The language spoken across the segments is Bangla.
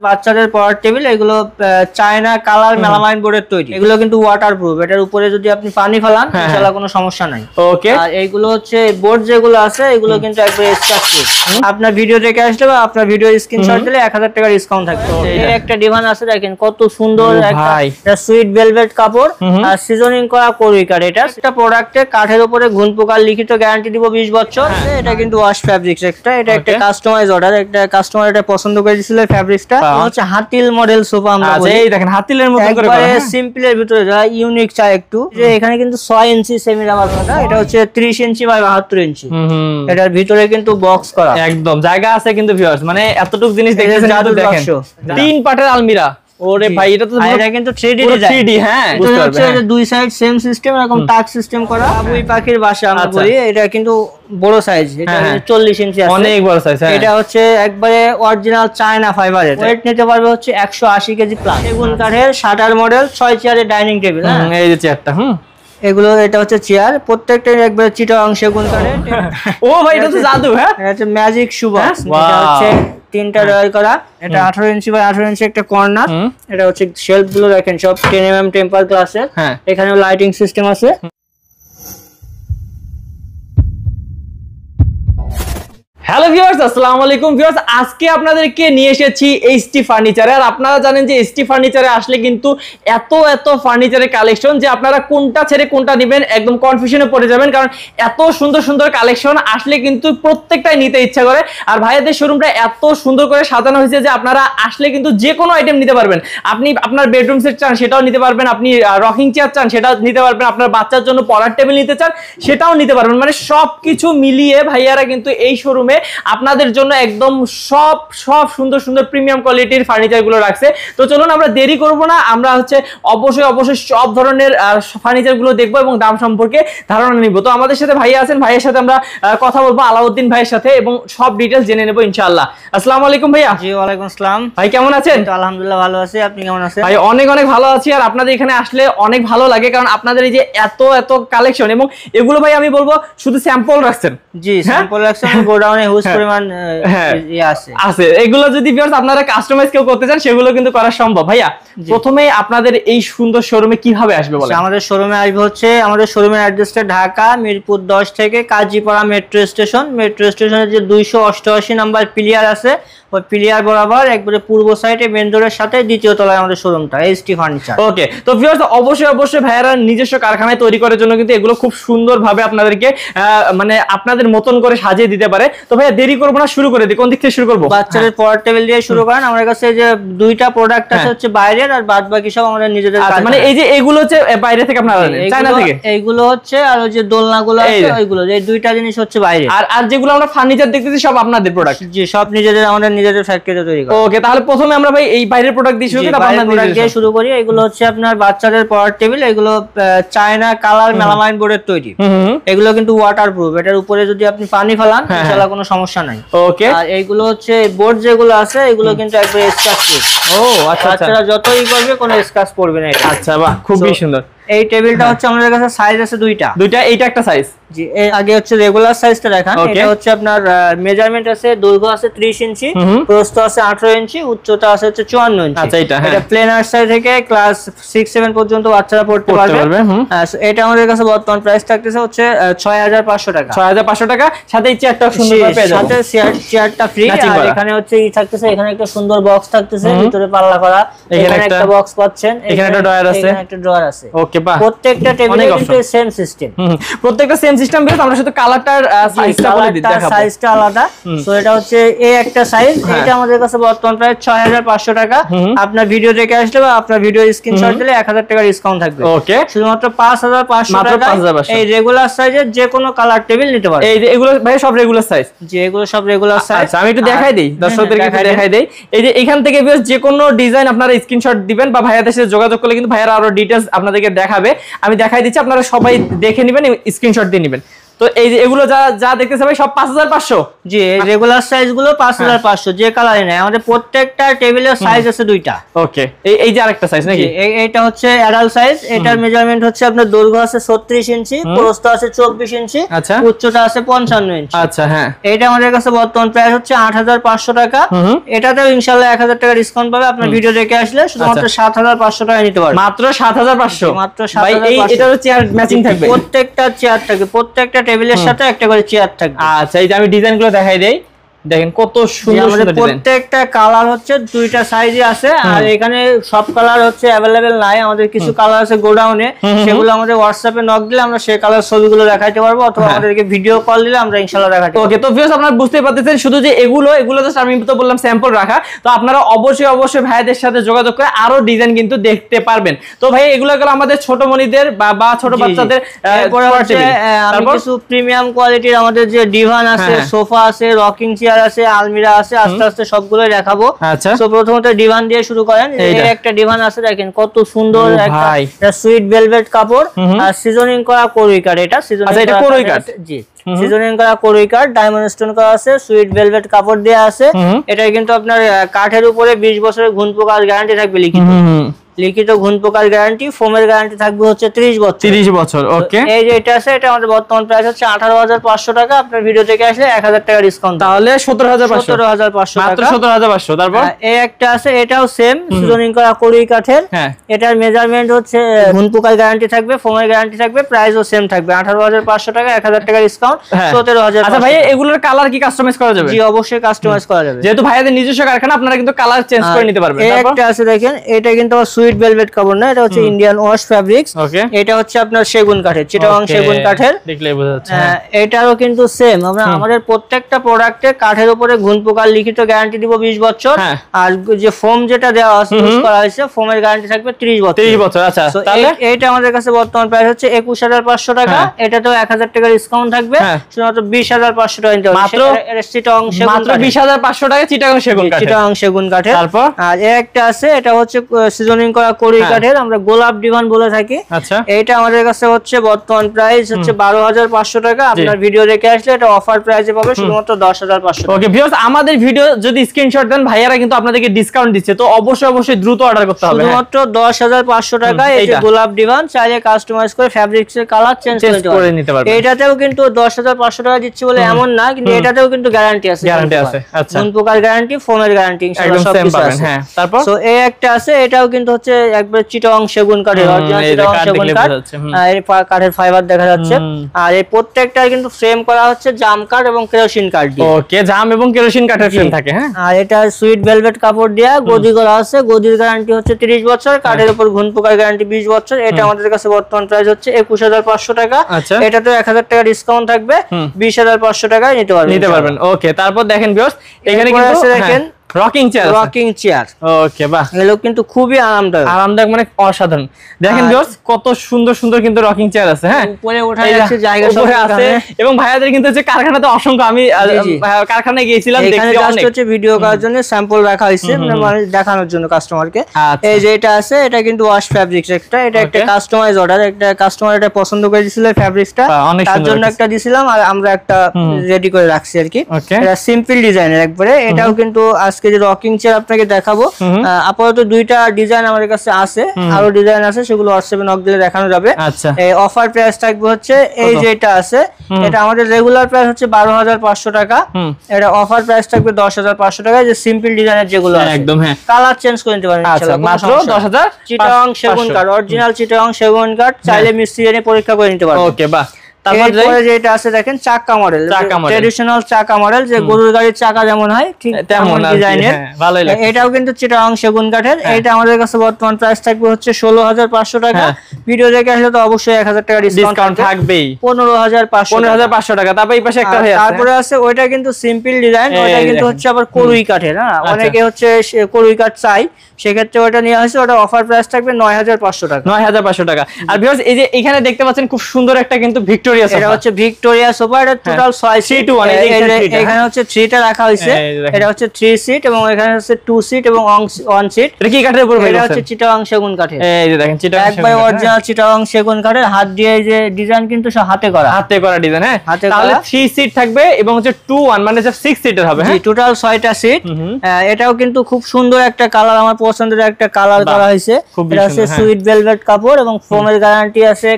বাচ্চাদের পড়ার টেবিল এগুলো চায়না কালার মেলামাইন বোর্ডের তৈরি। এগুলো কিন্তু ওয়াটারপ্রুফ। এটার উপরে যদি আপনি পানি ফেলান ইনশাআল্লাহ কোনো সমস্যা নাই। ওকে। আর এইগুলো হচ্ছে বোর্ড যেগুলো আছে এগুলো কিন্তু একবারে স্ক্র্যাচ প্রুফ। আপনার ভিডিও দেখে আসলে বা আপনার ভিডিও স্ক্রিনশট দিলে 1000 টাকা ডিসকাউন্ট থাকবে। এর একটা ডিভান আছে দেখেন কত সুন্দর একটা সুইট ভেলভেট কাপড় আর সিজনিং করা কোরিকার। এটা প্রোডাক্টে কাঠের উপরে ঘুণ পোকার লিখিত গ্যারান্টি দিব 20 বছর। এটা কিন্তু ওয়াশ ফ্যাব্রিক্স এটা একটা কাস্টমাইজ অর্ডার। একটা কাস্টমার এটা পছন্দ করে দিয়েছিল ফ্যাব্রিক্সটা। হচ্ছে হাতিল মডেল সোফা আমরা বলি। এই দেখেন হাতিলের মতো করে করা। একবারে সিম্পলের ভিতরে যা ইউনিক চাই একটু যে এখানে কিন্তু 6 ইঞ্চি সেমি রাবার কাটা। এটা হচ্ছে 30 ইঞ্চি বাই 72 ইঞ্চি। এটার ভিতরে কিন্তু বক্স করা। একদম জায়গা আছে কিন্তু ভিউয়ার্স, মানে এতটুকু জিনিস দেখেন জাদু দেখেন। 3 পার্টের আলমিরা। ওরে ভাই এটা তো এটা কিন্তু 3D ডিজাইন। 3D হ্যাঁ বুঝতে পারবেন। এটা দুই সাইড সেম সিস্টেম এরকম টাচ সিস্টেম করা। আবুই পাখির বাসা আমরা বলি। এটা কিন্তু বড় সাইজ। এটা 40 ইঞ্চি আছে। অনেক বড় সাইজ। হ্যাঁ এটা হচ্ছে একবারে অরিজিনাল চায়না ফাইবারের। ওয়েট নিতে পারবে হচ্ছে 180 কেজি প্লাস। সেগুন কাঠের শাটার মডেল 6 চেয়ারের ডাইনিং টেবিল। এই যে চেয়ারটা এগুলো এটা হচ্ছে চেয়ার প্রত্যেকটা একবারে চিটাগাং সেগুন কাঠের। ও ভাই এটা তো জাদু। হ্যাঁ এটা হচ্ছে ম্যাজিক শু বক্স। এটা হচ্ছে 3টা রয়াল করা। এটা 18 ইঞ্চি বাই 18 ইঞ্চি একটা কর্নার। এটা হচ্ছে শেলফ গুলো দেখেন সব 10 mm টেম্পার গ্লাসের। এখানেও লাইটিং সিস্টেম আছে। হ্যালো ভিউয়ার্স, আসসালামু আলাইকুম ভিউয়ার্স। আজকে আপনাদেরকে নিয়ে এসেছি এইচটি ফার্নিচারে। আর আপনারা জানেন যে এইচটি ফার্নিচারে আসলে কিন্তু এত ফার্নিচারের কালেকশন যে আপনারা কোনটা ছেড়ে কোনটা নেবেন একদম কনফিউশনে পড়ে যাবেন, কারণ এত সুন্দর কালেকশন আসলে কিন্তু প্রত্যেকটাই নিতে ইচ্ছা করে। আর ভাইয়াদের শোরুমটা এত সুন্দর করে সাজানো হয়েছে যে আপনারা আসলে কিন্তু যে কোনো আইটেম নিতে পারবেন। আপনি আপনার বেডরুম সেট চান সেটাও নিতে পারবেন, আপনি রকিং চেয়ার চান সেটাও নিতে পারবেন, আপনার বাচ্চার জন্য পড়ার টেবিল নিতে চান সেটাও নিতে পারবেন। মানে সবকিছু মিলিয়ে ভাইয়ারা কিন্তু এই শোরুমে আপনাদের জন্য একদম সব সুন্দর প্রিমিয়াম কোয়ালিটির ফার্নিচার গুলো রাখছে। তো চলুন আমরা দেরি করব না, আমরা হচ্ছে অবশ্যই সব ধরনের ফার্নিচার গুলো দেখবো এবং দাম সম্পর্কে ধারণা নিব। তো আমাদের সাথে ভাইয়া আছেন, ভাইয়ের সাথে আমরা কথা বলবো আলাউদ্দিন ভাইয়ের সাথে এবং সব ডিটেইলস জেনে নেব ইনশাআল্লাহ। আসসালামু আলাইকুম ভাইয়া। জি ওয়ালাইকুম আসসালাম। ভাই কেমন আছেন? তো আলহামদুলিল্লাহ ভালো আছি। আপনি কেমন আছেন? ভাই অনেক ভালো আছি। আর আপনাদের এখানে আসলে অনেক ভালো লাগে, কারণ আপনাদের এই যে এত কালেকশন এবং এগুলো ভাই আমি বলবো শুধু স্যাম্পল রাখছেন। জি স্যাম্পল রাখছেন, গোডাউনে হিউজ পরিমাণ আছে। এগুলো যদি ভিউয়ার্স আপনারা কাস্টমাইজ কেউ করতে চান সেগুলো কিন্তু করা সম্ভব। ভাইয়া প্রথমে আপনাদের এই সুন্দর শোরুমে কিভাবে আসবে বলেন? আমাদের শোরুমে আসবে হচ্ছে আমাদের শোরুমের অ্যাড্রেসটা ঢাকা মিরপুর 10 থেকে কাজীপাড়া মেট্রো স্টেশনের যে 288 নাম্বার পিলিয়ার আছে ওই পিলিয়ার বরাবর একবারে পূর্ব সাইডে মেন রোডের সাথে দ্বিতীয় তলায় আমাদের শোরুমটা এইচটি ফার্নিচার। ওকে। তো ভিউয়ার্স অবশ্যই ভাইয়ারা নিজস্ব কারখানায় তৈরি করার জন্য কিন্তু এগুলো খুব সুন্দরভাবে আপনাদেরকে মানে আপনাদের মতন করে সাজিয়ে দিতে পারে। তো ভাইয়া দেরি করব না, শুরু করে দিই। কোন দিক থেকে শুরু করব? বাচ্চাদের পড়ার টেবিল দিয়ে শুরু করেন। আমাদের কাছে যে দুইটা প্রোডাক্ট আছে হচ্ছে বাইরের আর বাদ বাকি সব আমাদের নিজেদের। মানে এই যে এগুলো হচ্ছে বাইরে থেকে আপনারা আনেন, চায়না থেকে? এইগুলো হচ্ছে আর ওই যে দোলনাগুলো আছে ওইগুলো, এই দুইটা জিনিস হচ্ছে বাইরে। আর যেগুলো আমরা ফার্নিচার দেখতেছি সব আপনাদের প্রোডাক্ট? জি সব নিজেদের, আমাদের নিজেদের ফ্যাক্টরিতে তৈরি করা। ওকে, তাহলে প্রথমে আমরা ভাই এই বাইরের প্রোডাক্ট দিয়ে শুরু করি, তারপর আমরা প্রোডাক্ট দিয়ে শুরু করি। এগুলো হচ্ছে আপনার বাচ্চাদের পড়ার টেবিল। এগুলো চায়না কালার মেলামাইন বোর্ডের তৈরি। এগুলো কিন্তু ওয়াটারপ্রুফ। এটার উপরে যদি আপনি পানি ফেলান ইনশাআল্লাহ কোনো সমস্যা নাই। ওকে। আর এইগুলো হচ্ছে বোর্ড যেগুলো আছে এগুলো কিন্তু একবারে স্ক্র্যাচ প্রুফ। ও আচ্ছা। বাচ্চারা যতই করবে কোনো স্ক্র্যাচ পড়বে না এটা। আচ্ছা বাহ, খুবই সুন্দর। এই টেবিলটা হচ্ছে আমাদের কাছে সাইজ আছে দুইটা। এইটা একটা সাইজ। জি আগে হচ্ছে রেগুলার সাইজটা দেখান। এটা হচ্ছে আপনার মেজারমেন্ট আছে, দৈর্ঘ্য আছে 30 ইঞ্চি, প্রস্থ আছে 18 ইঞ্চি, উচ্চতা আছে হচ্ছে 54 ইঞ্চি। আচ্ছা এটা প্লেনার সাইজ থেকে ক্লাস 6-7 পর্যন্ত বাচ্চারা পড়তে পারবে। এটা আমাদের কাছে বর্তমান প্রাইস থাকতেছে হচ্ছে 6500 টাকা। 6500 টাকা, সাথে এই চেয়ারটা সুন্দর পেয়ে যাবেন, সাথে চেয়ারটা ফ্রি। আর এখানে হচ্ছে ই থাকতেছে, এখানে একটা সুন্দর বক্স থাকতেছে ভিতরে পাল্লা করা। এখানে একটা বক্স পাচ্ছেন, এখানে একটা ড্রয়ার আছে, এখানে একটা ড্রয়ার আছে। ওকে বাহ। প্রত্যেকটা টেবিলে কিন্তু সেম সিস্টেম। প্রত্যেকটা সেম সিস্টেম বেশ। আমরা শুধু কালারটার সাইজটা বলে দিই, দেখাবো সাইজটা আলাদা। সো এটা হচ্ছে এই একটা সাইজ। এটা আমাদের কাছে বর্তমান প্রায় 6500 টাকা। আপনার ভিডিও দেখে আসলে বা আপনার ভিডিও স্ক্রিনশট দিলে 1000 টাকা ডিসকাউন্ট থাকবে। ওকে। শুধুমাত্র 5500 টাকা এই রেগুলার সাইজের যে কোনো কালার টেবিল নিতে পারবেন। এই যে এগুলো ভাই সব রেগুলার সাইজ? জি এগুলো সব রেগুলার সাইজ। আচ্ছা আমি একটু দেখাই দেই, দর্শকদেরকে একটু দেখাই দেই। এই যে এখান থেকে বেশ যে কোনো ডিজাইন আপনারা স্ক্রিনশট দিবেন বা ভাইয়াদের সাথে যোগাযোগ করলে কিন্তু ভাইয়ারা আরো ডিটেইলস আপনাদেরকে দেখাবে। আমি দেখাই দিচ্ছি, আপনারা সবাই দেখে নেবেন, স্ক্রিনশট দিয়ে নেবেন। তো এই যে এগুলো যা যা দেখতেছে ভাই সব 5500। জি, এই রেগুলার সাইজ গুলো 5500, যে কালারই নাই। আমাদের প্রত্যেকটা টেবিলের সাইজ আছে দুইটা। ওকে, এই যে আরেকটা সাইজ নাকি? এইটা হচ্ছে অ্যাডাল্ট সাইজ। এটার মেজারমেন্ট হচ্ছে আপনার দৈর্ঘ্য আছে 36 ইঞ্চি, প্রস্থ আছে 24 ইঞ্চি, আচ্ছা, উচ্চতা আছে 55 ইঞ্চি। আচ্ছা, হ্যাঁ। এটা আমাদের কাছে বর্তমান প্রাইস হচ্ছে 8500 টাকা। এটাতেও ইনশাআল্লাহ 1000 টাকা ডিসকাউন্ট পাবে। আপনার ভিডিও দেখে আসলে শুধুমাত্র 7500 টাকা নিতে পারবেন। মাত্র 7500। মাত্র ভাই 7500। এটারও চেয়ার ম্যাচিং থাকবে? প্রত্যেকটা চেয়ার থাকবে, প্রত্যেকটা টেবিলের সাথে একটা করে চেয়ার থাকবে। আচ্ছা, এই যে আমি ডিজাইনগুলো দেখাই দেই, দেখেন কত সুন্দর সুন্দর ডিজাইন। প্রত্যেকটা কালার হচ্ছে দুইটা সাইজে আছে, আর এখানে সব কালার হচ্ছে अवेलेबल নাই। আমাদের কিছু কালার আছে গোডাউনে, সেগুলো আমাদের হোয়াটসঅ্যাপে নক দিলে আমরা সেই কালার ছবিগুলো দেখাইতে পারবো, অথবা আমাদেরকে ভিডিও কল দিলে আমরা ইনশাআল্লাহ দেখাতে পারবো। ওকে, তো ভিউয়ার্স আপনারা বুঝতে পারতেছেন, শুধু যে এগুলো জাস্ট আমি তো বললাম স্যাম্পল রাখা। তো আপনারা অবশ্যই ভাইদের সাথে যোগাযোগ করে আরো ডিজাইন কিন্তু দেখতে পারবেন। তো ভাই এগুলো গেল আমাদের ছোট মনিদের বা ছোট বাচ্চাদের। আমি কিছু প্রিমিয়াম কোয়ালিটির আমাদের যে ডিভান আছে, সোফা আছে, রকিং চেয়ার আছে, আলমিরা আছে, আস্তে আস্তে সবগুলো দেখাবো। আচ্ছা, তো প্রথমত ডিভান দিয়ে শুরু করেন। এই একটা ডিভান আছে, দেখেন কত সুন্দর একটা সুইট ভেলভেট কাপড় আর সিজনিং করা কোরুই কাঠ। এটা কোরুই কাঠ, জি, সিজনিং করা কোরুই কাঠ, ডায়মন্ড স্টোন করা আছে, সুইট ভেলভেট কাপড় দেয়া আছে। এটা কিন্তু আপনার কাঠের উপরে 20 বছরের ঘুণ পোকার গ্যারান্টি থাকবে লিখিত ঘুণ পোকার গ্যারান্টি। ফোমের গ্যারান্টি থাকবে হচ্ছে 30 বছর। ওকে, এই যে এটা আছে, এটা আমাদের বর্তমান প্রাইস হচ্ছে 18500 টাকা। আপনার ভিডিও থেকে আসলে 1000 টাকা ডিসকাউন্ট, তাহলে 17500 টাকা। 17500। তারপর এই একটা আছে, এটাও সেম সিজনিং করা কোরুই কাঠের। এটার মেজারমেন্ট হচ্ছে ঘুণ পোকার গ্যারান্টি থাকবে, ফোমের গ্যারান্টি থাকবে, প্রাইসও সেম থাকবে 18500 টাকা, 1000 টাকা ডিসকাউন্ট 17000। আচ্ছা ভাই, এগুলোর কালার কি কাস্টমাইজ করা যাবে? জি, অবশ্যই কাস্টমাইজ করা যাবে। যেহেতু ভাইয়াদের নিজস্ব কারখানা, আপনারা কিন্তু কালার চেঞ্জ করে নিতে পারবেন। এই একটা আছে, দেখেন এটা কিন্তু সুইট ভেলভেট কাপড় না, এটা হচ্ছে ইন্ডিয়ান ওয়াশ ফ্যাব্রিক্স। এটা হচ্ছে আপনার সেগুন কাঠের, চিটাগাং সেগুন কাঠের। দেখলেই বোঝা যাচ্ছে। এটারও কিন্তু সেম, আমরা আমাদের প্রত্যেকটা প্রোডাক্টে কাঠের উপরে ঘুণ পোকার লিখিত গ্যারান্টি দিব 20 বছর। আর যে ফোম যেটা দেওয়া আছে, ইউজ করা হয়েছে, ফোমের গ্যারান্টি থাকবে 30 বছর। আচ্ছা, তাহলে এইটা আমাদের কাছে বর্তমান প্রাইস হচ্ছে 21500 টাকা। এটাতেও 1000 টাকা ডিসকাউন্ট থাকবে, শুধুমাত্র 20500 টাকা নিতে হবে। মাত্র চিটাগাং সেগুন, মাত্র 20500 টাকা চিটাগাং সেগুন কাঠের। তারপর আর একটা আছে, এটা হচ্ছে সিজনিং করা কোরুই কাঠের, আমরা গোলাপ ডিভান বলে থাকি। আচ্ছা, এইটা আমাদের কাছে হচ্ছে বর্তমান প্রাইস হচ্ছে 12500 টাকা। আপনার ভিডিও দেখে আসলে এটা অফার প্রাইসে পাবে শুধুমাত্র 10500 টাকা। ওকে ভিউয়ার্স, আমাদের ভিডিও যদি স্ক্রিনশট দেন, ভাইয়ারা কিন্তু আপনাদেরকে ডিসকাউন্ট দিচ্ছে। তো অবশ্যই দ্রুত অর্ডার করতে হবে। শুধুমাত্র 10500 টাকা। এই যে গোলাপ ডিভান, চাইলে কাস্টমাইজ করে ফ্যাব্রিক্সের কালার চেঞ্জ করে নিতে পারবেন। এটাতেও কিন্তু 10500 টাকা দিচ্ছি বলে এমন না, কিন্তু এটাতেও কিন্তু গ্যারান্টি আছে। আচ্ছা, ঘুণ পোকার গ্যারান্টি, ফোমের গ্যারান্টি ইনশাআল্লাহ সব কিছু আছে। হ্যাঁ, তারপর সো এই একটা আছে, এটাও কিন্তু হচ্ছে একবার চিটাগাং সেগুন কাঠের, অরিজিনাল চিটাগাং সেগুন কাঠ। এর কাঠের ফাইবার দেখা যাচ্ছে। আর এই প্রত্যেকটা কিন্তু ফ্রেম করা হচ্ছে জাম কাঠ এবং কেরোসিন কাঠ দিয়ে। ওকে, জাম এবং কেরোসিন কাঠের ফ্রেম থাকে। হ্যাঁ, আর এটা সুইট ভেলভেট কাপড় দিয়ে গদি করা আছে। গদির গ্যারান্টি হচ্ছে 30 বছর, কাঠের উপর ঘুণ পোকার গ্যারান্টি 20 বছর। এটা আমাদের কাছে বর্তমান প্রাইস হচ্ছে 21500 টাকা। এটা তো 1000 টাকা ডিসকাউন্ট থাকবে, 20500 টাকায় নিতে পারবেন। ওকে, তারপর দেখেন ভিউয়ার্স, এখানে কিন্তু দেখেন রকিং চেয়ার। ওকে, বাহ, এগুলো কিন্তু খুবই আরামদায়ক, মানে অসাধারণ। দেখেন ভিউয়ার্স, কত সুন্দর কিন্তু রকিং চেয়ার আছে। হ্যাঁ, উপরে ওঠা যাচ্ছে, জায়গা সব আছে। এবং ভাইয়াদের কিন্তু হচ্ছে কারখানাতে অসংখ্য, আমি কারখানায় গিয়েছিলাম, দেখছি অনেক হচ্ছে ভিডিও করার জন্য স্যাম্পল রাখা হয়েছে, মানে দেখানোর জন্য কাস্টমারকে। এই যে এটা আছে, এটা কিন্তু ওয়াশ ফ্যাব্রিক্স। এটা একটা কাস্টমাইজ অর্ডার, একটা কাস্টমার এটা পছন্দ করে দিয়েছিল ফ্যাব্রিক্সটা, তার জন্য একটা দিছিলাম, আর আমরা একটা রেডি করে রাখছি আর কি। এটা সিম্পল ডিজাইনের একবারে। এটাও কিন্তু আজকে যে রকিং চেয়ার আপনাকে দেখাবো, আপাতত দুইটা ডিজাইন আমাদের কাছে আছে, আরো ডিজাইন আছে, সেগুলো হোয়াটসঅ্যাপে নক দিলে দেখানো যাবে। এই অফার প্রাইস থাকবে হচ্ছে, এই যে এটা আছে, এটা আমাদের রেগুলার প্রাইস হচ্ছে 12500 টাকা। এটা অফার প্রাইস থাকবে 10500 টাকা। যে সিম্পল ডিজাইনের যেগুলো আছে, একদম হ্যাঁ, কালার চেঞ্জ করে নিতে পারেন ইনশাআল্লাহ, মাত্র 10000। চিটাগাং সেগুন কাঠ, অরিজিনাল চিটাগাং সেগুন কাঠ, চাইলে মিস্ত্রি এনে পরীক্ষা করে নিতে পারবেন। ওকে, বাহ। তারপরে যেটা আছে দেখেন চাকা মডেল, ট্র্যাডিশনাল চাকা মডেল, যে গরুর গাড়ির চাকা যেমন হয় ঠিক তেমন ডিজাইনের। এটাও কিন্তু চিটাগাং সেগুন কাঠের। এটা আমাদের কাছে বর্তমান প্রাইস থাকবে হচ্ছে 16500 টাকা। ভিডিও দেখে আসলে তো অবশ্যই 1000 টাকা ডিসকাউন্ট থাকবেই, 15500 টাকা। তারপর এই পাশে একটা তারপরে আছে, ওইটা কিন্তু সিম্পল ডিজাইন, ওইটা কিন্তু হচ্ছে আবার কোরুই কাঠের। হ্যাঁ, অনেকে হচ্ছে কোরুই কাঠ চাই, সেক্ষেত্রে ওটা নিয়ে হয়েছে, ওটা অফার প্রাইস থাকবে 9500 টাকা। 9500 টাকা। আর ভিউয়ার্স, এই যে এখানে দেখতে পাচ্ছেন খুব সুন্দর একটা কিন্তু ভিক্টোরিয়া ভিক্টোরিয়া সোফা, এটা হচ্ছে ভিক্টোরিয়া সোফা, এটা টোটাল 6 সিট। এখানে হচ্ছে 3টা রাখা হয়েছে, এটা হচ্ছে 3 সিট এবং এখানে হচ্ছে 2 সিট এবং 1 সিট। এটা কি কাঠের উপর? এটা হচ্ছে চিটাগাং সেগুন কাঠের। এই যে দেখেন চিটাগাং একবার অরিজিনাল চিটাগাং সেগুন কাঠের, হাত দিয়ে যে ডিজাইন কিন্তু সব হাতে করা ডিজাইন। হ্যাঁ, তাহলে 3 সিট থাকবে এবং হচ্ছে 2-1 মানে 6 সিটের হবে। হ্যাঁ, টোটাল 6টা সিট। এটাও কিন্তু খুব সুন্দর একটা কালার, আমার পছন্দের একটা কালার করা হয়েছে। এটা হচ্ছে সুইট ভেলভেট কাপড় এবং ফোমের গ্যারান্টি আছে,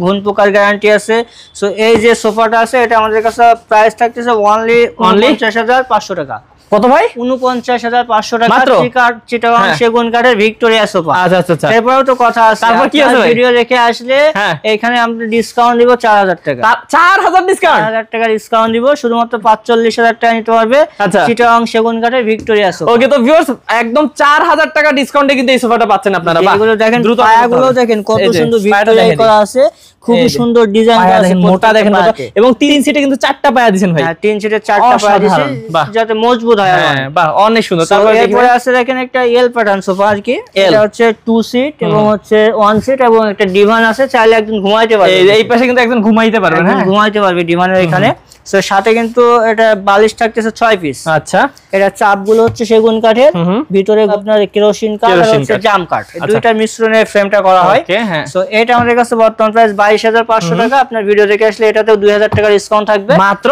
ঘুণ পোকার গ্যারান্টি আছে। সো এই যে সোফাটা আছে এটা আমাদের কাছে প্রাইস থাকতেছে অনলি 49,500 টাকা। কত ভাই? 49,500 টাকা চিটাগাং সেগুন কাঠের ভিক্টোরিয়া সোফা। আচ্ছা আচ্ছা আচ্ছা, এরপরেও তো কথা আছে। তারপর কি আছে? ভিডিও দেখে আসলে এখানে আমরা ডিসকাউন্ট দিব 4,000 টাকা। 4,000 ডিসকাউন্ট? 4,000 টাকা ডিসকাউন্ট দিব, শুধুমাত্র 45,000 টাকা নিতে পারবে চিটাগাং সেগুন কাঠের ভিক্টোরিয়া সোফা। ওকে, তো ভিউয়ার্স একদম 4,000 টাকা ডিসকাউন্টে কিন্তু এই সোফাটা পাচ্ছেন আপনারা। এগুলো দেখেন, পায়াগুলো দেখেন কত সুন্দর ভিক্টোরিয়া করা আছে, খুব সুন্দর ডিজাইন করা আছে, মোটা দেখেন এবং 3 সিটে কিন্তু 4টা পায়া দিবেন ভাই। হ্যাঁ, 3 সিটে 4টা পায়া দিবেন যাতে মজবুত হয়। হ্যাঁ, বাহ, অনেক সুন্দর। তারপর এরপরে আছে দেখেন একটা এল প্যাটার্ন সোফা আর কি। এটা হচ্ছে 2 সিট এবং হচ্ছে 1 সিট এবং একটা ডিভান আছে, চাইলে একজন ঘুমাইতে পারবে। এই পাশে কিন্তু একজন ঘুমাইতে পারবে। হ্যাঁ, ঘুমাইতে পারবে ডিভানের এখানে। সো সাথে কিন্তু এটা বালিশ থাকতেছে 6 পিস। আচ্ছা, এটা চাপগুলো হচ্ছে সেগুন কাঠের, ভিতরে আপনার কেরোসিন কাঠ আর হচ্ছে জাম কাঠ, দুইটা মিশ্রণে ফ্রেমটা করা হয়। সো এটা আমাদের কাছে বর্তমান প্রাইস 22,500 টাকা। আপনার ভিডিও দেখে আসলে এটাতেও 2,000 টাকা ডিসকাউন্ট থাকবে। মাত্র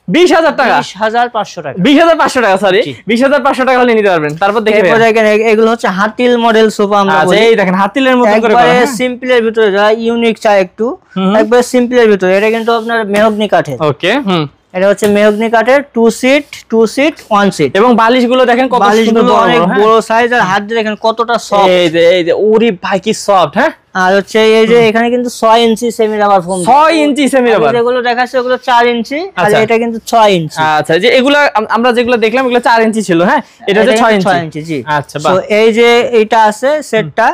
20,000 টাকা? 20,500 টাকা। 20,500 টাকা, সরি 20,500 টাকা হলে নিতে পারবেন। তারপর দেখেন এগুলো হচ্ছে হাতিল মডেল সোফা। আমরা বলি এই দেখেন হাতিলের মতো করে করা, সিম্পলের ভিতরে যারা ইউনিক চায় একটু, একবার সিম্পলের ভিতরে। এটা কিন্তু আপনার মেহগনি কাঠের। ওকে, এটা হচ্ছে মেহগনি কাঠের 2 সিট 1 সিট এবং বালিশগুলো দেখেন কত সুন্দর, অনেক বড় সাইজ আর হাত দিয়ে দেখেন কতটা সফট। এই যে ওরে ভাই কি সফট। হ্যাঁ, আর হচ্ছে এই যে এখানে কিন্তু 6 ইঞ্চি সেমি রাবার ফোম। 6 ইঞ্চি সেমি রাবার, যেগুলো দেখাচ্ছে ওগুলো 4 ইঞ্চি আর এটা কিন্তু 6 ইঞ্চি। আচ্ছা, যে এগুলো আমরা যেগুলো দেখলাম এগুলো 4 ইঞ্চি ছিল। হ্যাঁ, এটা হচ্ছে 6 ইঞ্চি। জি, আচ্ছা, বাহ। তো এই যে এটা আছে সেটটা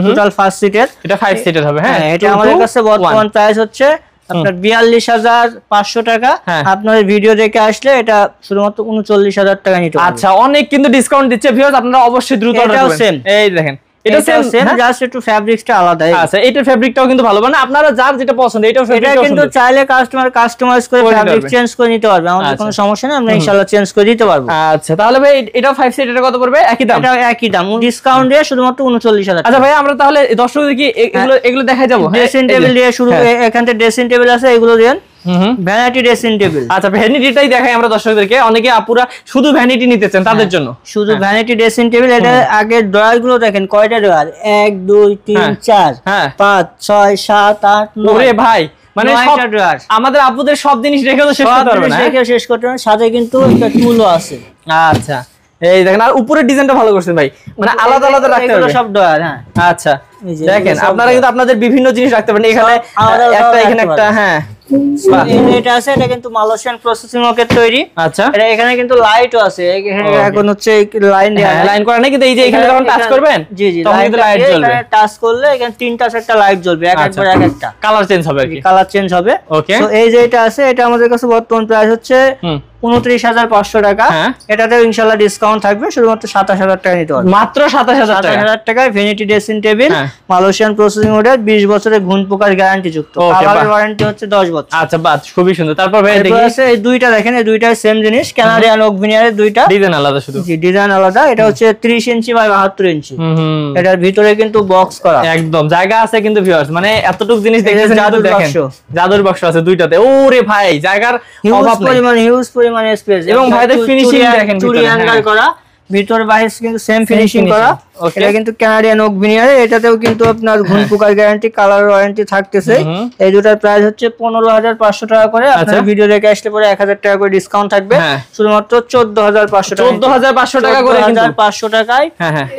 টোটাল 5 সিটের, এটা 5 সিটের হবে। হ্যাঁ, এটা আমাদের কাছে বর্তমান প্রাইস হচ্ছে আপনার 42,500 টাকা। আপনার ভিডিও দেখে আসলে এটা শুধুমাত্র 39,000 টাকা নিতে হবে। আচ্ছা, অনেক কিন্তু ডিসকাউন্ট দিচ্ছে ভিউয়ার্স, আপনারা অবশ্যই দ্রুত অর্ডার করবেন। এই দেখেন এটা সেম, জাস্ট একটু ফ্যাব্রিকটা আলাদা। আচ্ছা, এটার ফ্যাব্রিকটাও কিন্তু ভালো, মানে আপনারা যার যেটা পছন্দ এটাও ফ্যাব্রিক কিন্তু চাইলে কাস্টমাইজ করে ফ্যাব্রিক চেঞ্জ করে নিতে পারবে, আমাদের কোনো সমস্যা নেই, আমরা ইনশাআল্লাহ চেঞ্জ করে দিতে পারবো। আচ্ছা, তাহলে ভাই এটাও 5 সিট, এটা কত পড়বে? একই দাম? এটা একই দাম, ডিসকাউন্ট দিয়ে শুধুমাত্র 39,000। আচ্ছা ভাই, আমরা তাহলে দর্শকদের কি এগুলো দেখাই যাব? ড্রেসিং টেবিল দিয়ে শুরু, এখানে ড্রেসিং টেবিল আছে, এগুলো দেন ভ্যানিটি ড্রেসিং টেবিল। আচ্ছা, ভ্যানিটিটাই দেখাই আমরা দর্শকদেরকে, অনেকে আপুরা শুধু ভ্যানিটি নিতে চান তাদের জন্য শুধু ভ্যানিটি ড্রেসিং টেবিল। এটা আগে ড্রয়ার গুলো দেখেন কয়টা ড্রয়ার, 1 2 3 4 5 6 7 8 9। ওরে ভাই, মানে আমাদের আপুদের সব জিনিস রেখে তো শেষ করতে পারবে না, শেষ করতে পারবে। সাথে কিন্তু একটা টুলও আছে। আচ্ছা, এই দেখেন, আর উপরের ডিজাইনটা ভালো করছেন ভাই, মানে আলাদা আলাদা রাখতে হবে সব ড্রয়ার। হ্যাঁ, আচ্ছা, দেখেন আপনারা কিন্তু আপনাদের বিভিন্ন জিনিস রাখতে পারেন, এখানে একটা, এখানে একটা। হ্যাঁ, এটা আছে, এটা কিন্তু মালয়েশিয়ান প্রসেসিং ওকে তৈরি। আচ্ছা, এটা এখানে কিন্তু লাইটও আছে, এখানে এখন হচ্ছে লাইন করা নেই, কিন্তু এই যে এখানে যখন টাচ করবেন তখন কিন্তু লাইট জ্বলবে। এখানে টাচ করলে এখানে 3টা লাইট জ্বলবে, একবার এক একটা কালার চেঞ্জ হবে, আর কি কালার চেঞ্জ হবে। ওকে, সো এই যে এটা আছে, এটা আমাদের কাছে বর্তমান প্রাইস হচ্ছে 29,500 টাকা। এটাতেও ইনশাআল্লাহ ডিসকাউন্ট থাকবে, শুধুমাত্র 27,000 টাকা নিতে হবে। মাত্র 27,000 টাকায় vanity dressing table, Malaysian processing model, 20 বছরের ঘুণ পোকার গ্যারান্টি যুক্ত, কালার ওয়ারেন্টি হচ্ছে 10 বছর। আচ্ছা, বাহ, খুবই সুন্দর। তারপর ভাই দেখি এই দুইটা দেখেন, এই দুইটাই সেম জিনিস, কানাডিয়ান ওক ভিনিয়ারের, দুইটা ডিজাইন আলাদা, শুধু জি ডিজাইন আলাদা। এটা হচ্ছে 30 ইঞ্চি বাই 72 ইঞ্চি। এটার ভিতরে কিন্তু বক্স করা, একদম জায়গা আছে কিন্তু ভিউয়ার্স, মানে এতটুকু জিনিস দেখতেছেন, জাদুর বাক্স আছে দুইটাতে। ওরে ভাই, জায়গার অভাব নেই, হিউজ পরিমাণে স্পেস। এবং ভাইদের ফিনিশিং দেখেন, চুরি হ্যাঙ্গার করা, ভিতর বাইরে কিন্তু সেম ফিনিশিং করা। এটা কিন্তু কানাডিয়ান ওক ভিনিয়ার, এটাতেও কিন্তু আপনার ঘুণ পোকার গ্যারান্টি, কালার ওয়ারেন্টি থাকতেছে। এই দুটার প্রাইস হচ্ছে 15,500 টাকা করে। আপনার ভিডিও দেখে আসলে পরে 1,000 টাকা করে ডিসকাউন্ট থাকবে, শুধুমাত্র 14,500 টাকা। 14,500 টাকা করে, 14,500 টাকায়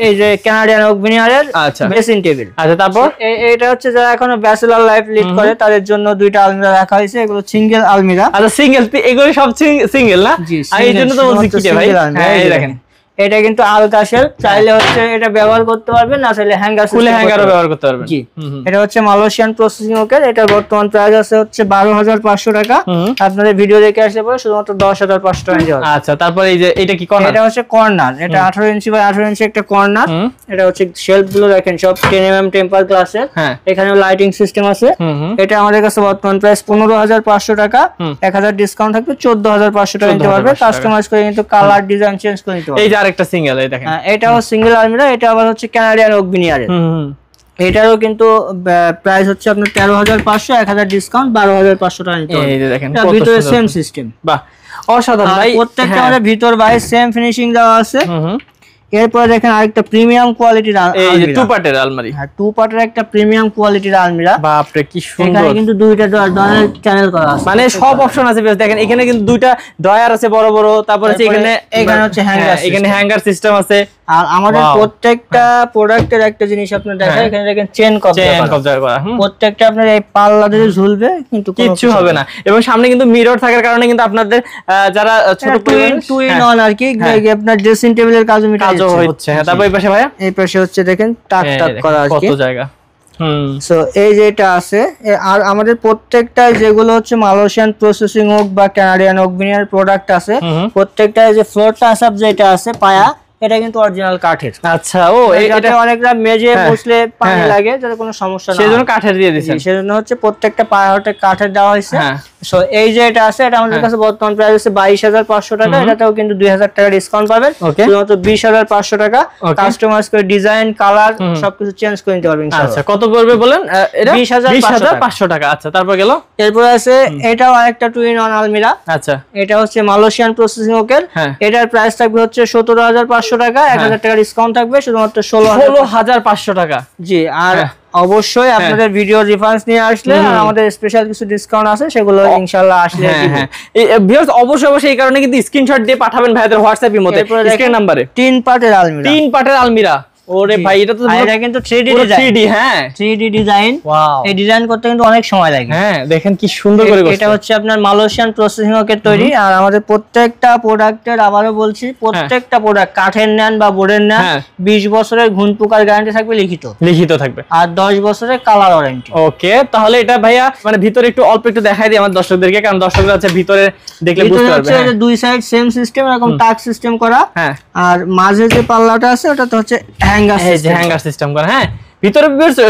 এই যে কানাডিয়ান ওক ভিনিয়ারের ড্রেসিং টেবিল। আচ্ছা, তারপর এটা হচ্ছে যারা এখনো ব্যাচেলর লাইফ লিড করে তাদের জন্য দুইটা আলমিরা রাখা হয়েছে, এগুলো সিঙ্গেল আলমিরা। আচ্ছা, সিঙ্গেল, এগুলো সব সিঙ্গেল না? আমি এই জন্য তো বলছি কি ভাই, হ্যাঁ এই দেখেন এটা কিন্তু আলকা শেলফ, চাইলে হচ্ছে এটা ব্যবহার করতে পারবেন, না চাইলে হ্যাঙ্গার খুলে হ্যাঙ্গারও ব্যবহার করতে পারবেন। জি, এটা হচ্ছে মালয়েশিয়ান প্রসেসিং ওকের, এটা বর্তমান প্রাইস আছে হচ্ছে 12,500 টাকা। আপনাদের ভিডিও দেখে আসলে পরে শুধুমাত্র 10,500 টাকা দিতে হবে। আচ্ছা, তারপরে এই যে এটা কি কর্নার? এটা হচ্ছে কর্নার, এটা 18 ইঞ্চি বাই 18 ইঞ্চি একটা কর্নার। এটা হচ্ছে শেলফ গুলো দেখেন সব 10 mm টেম্পার গ্লাসের, এখানে লাইটিং সিস্টেম আছে। এটা আমাদের কাছে বর্তমান প্রাইস 15,500 টাকা, 1000 ডিসকাউন্ট থাকবে 14,500 টাকা নিতে পারবে। কাস্টমাইজ করে কিন্তু কালার ডিজাইন চেঞ্জ করে নিতে পারবে। এই যে আরেকটা সিঙ্গেল, এই দেখেন এটাও সিঙ্গেল আলমিরা, এটা আবার হচ্ছে কানাডিয়ান ওক ভিনিয়ারের। এটারও কিন্তু প্রাইস হচ্ছে আপনার 13,500, 1000 ডিসকাউন্ট 12,500 টাকা নিতে পারবে। এই যে দেখেন ভিতরে সেম সিস্টেম, বাহ অসাধারণ ভাই। প্রত্যেকটা আমাদের ভিতর বাইরে সেম ফিনিশিং দেওয়া আছে। এরপর দেখেন আরেকটা প্রিমিয়াম কোয়ালিটির এই যে টু পার্টের আলমারি, হ্যাঁ টু পার্টের একটা প্রিমিয়াম কোয়ালিটির আলমিরা। বাপ রে কি সুন্দর, এখানে কিন্তু দুইটা ডয়ার চ্যানেল করা আছে, মানে সব অপশন আছে। দেখেন এখানে কিন্তু দুইটা ডয়ার আছে বড় বড়, তারপর হচ্ছে এখানে হচ্ছে হ্যাঙ্গার, এখানে হ্যাঙ্গার সিস্টেম আছে। আর আমাদের প্রত্যেকটা প্রোডাক্টের একটা জিনিস আপনার দেখেন, এখানে দেখেন চেন কবজা করা, প্রত্যেকটা আপনার এই পাল্লা দিয়ে ঝুলবে, কিন্তু কিচ্ছু হবে না। এবং সামনে কিন্তু মিরর থাকার কারণে কিন্তু আপনাদের যারা ছোট টু ইন ওয়ান আর কি, আপনার ড্রেসিং টেবিলের কাজও হচ্ছে। হ্যাঁ, তারপর এই পাশে ভাইয়া, এই পাশে হচ্ছে দেখেন টাক টাক করা আছে, কত জায়গা। সো এই যেটা আছে। আর আমাদের প্রত্যেকটা যেগুলো হচ্ছে মালয়েশিয়ান প্রসেসিং হোক বা কানাডিয়ান ওক ভিনিয়ার প্রোডাক্ট আছে, প্রত্যেকটা যে ফ্লোরটা আসাব যেটা আছে পায়া, এটা কিন্তু অরিজিনাল কাঠের। আচ্ছা, ও এটা অনেকটা মেজে বসলে পানি লাগে, যাতে কোনো সমস্যা না, সেজন্য কাঠের দিয়ে দিয়েছেন। সেজন্য হচ্ছে প্রত্যেকটা পায়া হতে কাঠের দেওয়া হয়েছে। সো এই যে এটা আছে, এটা আমাদের কাছে বর্তমান প্রাইস আছে 22,500 টাকা। এটাতেও কিন্তু 2,000 টাকা ডিসকাউন্ট পাবেন, শুধুমাত্র 20,500 টাকা। কাস্টমাইজ করে ডিজাইন কালার সবকিছু চেঞ্জ করে নিতে পারবেন। আচ্ছা, কত পড়বে বলেন? এটা 20,500 টাকা। আচ্ছা, তারপর গেল এরপর আছে এটাও আরেকটা টু ইন ওয়ান আলমিরা। আচ্ছা, এটা হচ্ছে মালয়েশিয়ান প্রসেসিং ওকের, এটার প্রাইস থাকবে হচ্ছে 17,500 টাকা, 1,000 টাকা ডিসকাউন্ট থাকবে, শুধুমাত্র 16,500 টাকা। জি, আর অবশ্যই আপনাদের ভিডিও রেফারেন্স নিয়ে আসলে আমাদের স্পেশাল কিছু ডিসকাউন্ট আছে, সেগুলো ইনশাআল্লাহ আসলে দিব। ভিউয়ার্স অবশ্যই এই কারণে কিন্তু স্ক্রিনশট দিয়ে পাঠাবেন ভাইদের হোয়াটসঅ্যাপ এর মধ্যে, স্ক্রিন নম্বরে। 3 পার্টের আলমিরা, 3 পার্টের আলমিরা। ওরে ভাই, এটা তো এটা কিন্তু 3D ডিজাইন। 3D, হ্যাঁ 3D ডিজাইন। ওয়াও, এই ডিজাইন করতে কিন্তু অনেক সময় লাগে। হ্যাঁ, দেখেন কি সুন্দর করে করছে। এটা হচ্ছে আপনার মালয়েশিয়ান প্রসেসিং ওকের তৈরি। আর আমাদের প্রত্যেকটা প্রোডাক্টের, আবারো বলছি, প্রত্যেকটা প্রোডাক্ট কাঠের নেন বা বোর্ডের নেন, 20 বছরের ঘুণ পোকার গ্যারান্টি থাকবে, লিখিত থাকবে, আর 10 বছরের কালার ওয়ারেন্টি। ওকে, তাহলে এটা ভাইয়া মানে ভিতরে একটু অল্প একটু দেখাই দিই আমার দর্শকদেরকে, কারণ দর্শকরা আছে ভিতরে দেখলে বুঝতে পারবে। হ্যাঁ, দুই সাইড সেম সিস্টেম, এরকম টাচ সিস্টেম করা। হ্যাঁ, আর মাঝে যে পাল্লাটা আছে ওটা তো হচ্ছে হ্যাঙ্গার সিস্টেম করা। হ্যাঁ, ভিতরে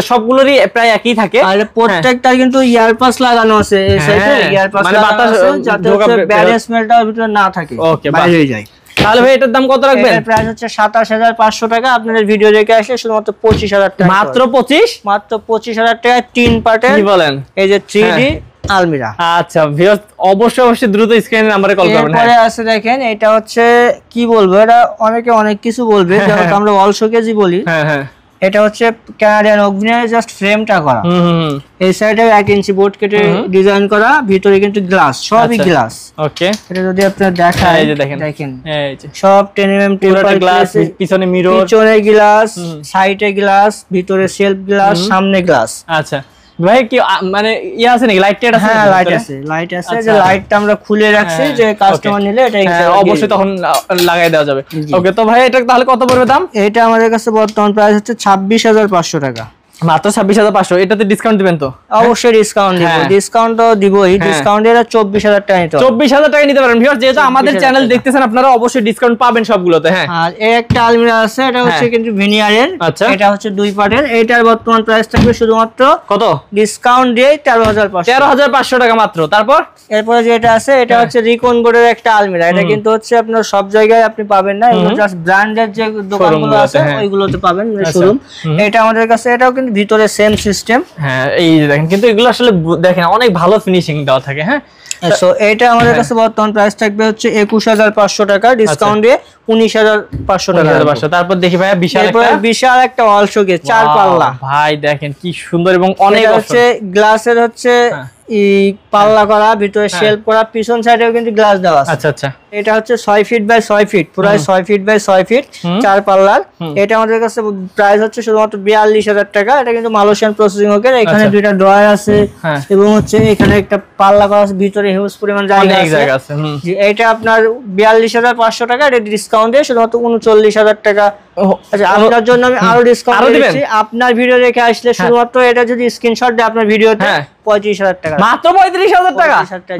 সবগুলোরই প্রায় একই থাকে, আর প্রত্যেকটার কিন্তু ইয়ারপাস লাগানো আছে এই সাইডে, ইয়ারপাস মানে বাতাস যাতে ব্যাড স্মেলটা ভিতরে না থাকে, বাইরে হয়ে যায়। তাহলে ভাই এটার দাম কত রাখবেন? এর প্রাইস হচ্ছে 27,500 টাকা। আপনাদের ভিডিও দেখে আসলে শুধুমাত্র 25,000 টাকা, মাত্র 25,000 টাকায় 3 পার্টের। কি বলেন? এই যে 3D আলমিরা। আচ্ছা ভিউয়ার্স, অবশ্যই দ্রুত স্ক্রিনের নম্বরে কল করবেন। এরপরে আছে দেখেন, এটা হচ্ছে কি বলবো, এটা অনেকে অনেক কিছু বলবে, যেমন আমরা ওয়াল শোকেজই বলি। হ্যাঁ, এটা হচ্ছে কানাডিয়ান ওক ভিনিয়ার, জাস্ট ফ্রেমটা করা। এই সাইডে 1 ইঞ্চি বোর্ড কেটে ডিজাইন করা, ভিতরে কিন্তু গ্লাস, সবই গ্লাস। ওকে, এটা যদি আপনারা দেখেন, এই যে দেখেন এই যে সব 10 mm টেম্পার গ্লাস, পিছনে মিরর, পিছনে গ্লাস, সাইডে গ্লাস, ভিতরে সেলফ গ্লাস, সামনে গ্লাস। আচ্ছা ভাই, কি মানে ইয়া আছে নাকি? লাইট আছে? হ্যাঁ, লাইট আছে। যে লাইটটা আমরা খুলে রাখছি, যে কাস্টমার নিলে এটা অবশ্যই তখন লাগাই দেওয়া যাবে। ওকে, তো ভাই এটা তাহলে কত পড়বে দাম? এটা আমাদের কাছে বর্তমান প্রাইস হচ্ছে 26,500 টাকা। মাত্র 26,500। এটাতে ডিসকাউন্ট দিবেন তো? অবশ্যই ডিসকাউন্ট দিব, ডিসকাউন্ট তো দিবই। ডিসকাউন্ট এর 24,000 টাকা নিতে হবে। 24,000 টাকা নিতে পারেন ভিউয়ার, যেহেতু আমাদের চ্যানেল দেখতেছেন আপনারা অবশ্যই ডিসকাউন্ট পাবেন সবগুলোতে। হ্যাঁ, আর এই একটা আলমিরা আছে, এটা হচ্ছে কিন্তু ভিনিয়ারের। এটা হচ্ছে 2 পার্টের। এটার বর্তমান প্রাইস থাকবে শুধুমাত্র কত? ডিসকাউন্ট দিয়ে 13,500 টাকা মাত্র। তারপর এরপরে যেটা আছে, এটা হচ্ছে রিকন বোর্ডের একটা আলমিরা। এটা কিন্তু হচ্ছে আপনার সব জায়গায় আপনি পাবেন না, এগুলো জাস্ট ব্র্যান্ডের যে দোকানগুলো আছে ওইগুলোতে পাবেন, শোরুম। এটা আমাদের কাছে, এটাও কিন্তু ভিতরে সেম সিস্টেম। হ্যাঁ, এই যে দেখেন, কিন্তু এগুলো আসলে দেখেন অনেক ভালো ফিনিশিং দেওয়া থাকে। হ্যাঁ, সো এটা আমাদের কাছে বর্তমান প্রাইস থাকবে হচ্ছে 21,500 টাকা, ডিসকাউন্ট দিয়ে 19,500 টাকা। তারপর দেখি ভাই বিশাল একটা ওয়াল শোকেস 4 পাল্লা। ভাই দেখেন কি সুন্দর, এবং অনেক হচ্ছে গ্লাসের হচ্ছে পাল্লা করা, ভিতরে শেলফ করা, পিছন সাইডেও কিন্তু গ্লাস দেওয়া আছে। আচ্ছা আচ্ছা, এটা হচ্ছে 6 ফিট বাই 6 ফিট, পুরো 6 ফিট বাই 6 ফিট 4 পাল্লার। এটা আমাদের কাছে প্রাইস হচ্ছে শুধুমাত্র 42,000 টাকা। এটা কিন্তু মালয়েশিয়ান প্রসেসিং ওকে, এখানে দুইটা ড্রয়ার আছে, এবং হচ্ছে এখানে একটা পাল্লা করা আছে, ভিতরে ভিতরে হিউজ পরিমাণ জায়গা আছে। জি, এটা আপনার 42,500 টাকা, এটা ডিসকাউন্ট দিয়ে শুধুমাত্র 39,000 টাকা। আচ্ছা, আপনার জন্য আমি আরো ডিসকাউন্ট দিচ্ছি। আপনার ভিডিও দেখে আসলে শুধুমাত্র এটা যদি স্ক্রিনশট দেয় আপনার ভিডিওতে 35,000 টাকা, মাত্র 35,000 টাকা।